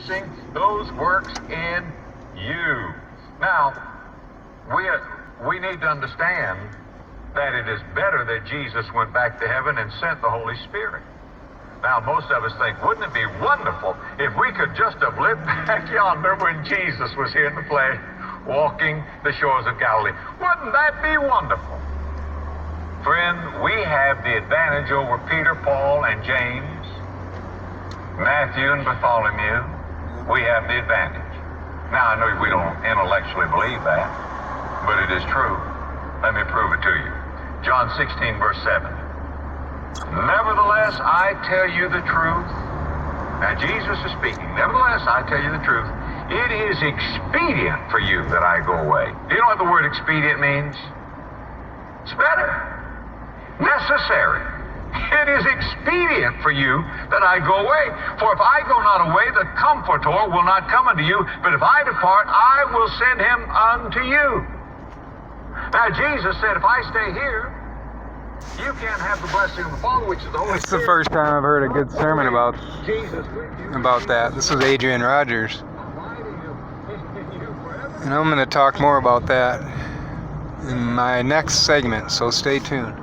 producing those works in you. Now, we need to understand that it is better that Jesus went back to heaven and sent the Holy Spirit. Now, most of us think, wouldn't it be wonderful if we could just have lived back yonder when Jesus was here in the flesh, walking the shores of Galilee? Wouldn't that be wonderful? Friend, we have the advantage over Peter, Paul, and James, Matthew, and Bartholomew. We have the advantage. Now, I know we don't intellectually believe that, but it is true. Let me prove it to you. John 16, verse 7. Nevertheless, I tell you the truth. Now, Jesus is speaking. Nevertheless, I tell you the truth. It is expedient for you that I go away. Do you know what the word expedient means? It's better. Necessary. It is expedient for you that I go away. For if I go not away, the Comforter will not come unto you. But if I depart, I will send him unto you. Now, Jesus said, if I stay here, you can't have the blessing of the Father, which is the Holy Spirit. It's the first time I've heard a good sermon about that. This was Adrian Rogers. And I'm going to talk more about that in my next segment, so stay tuned.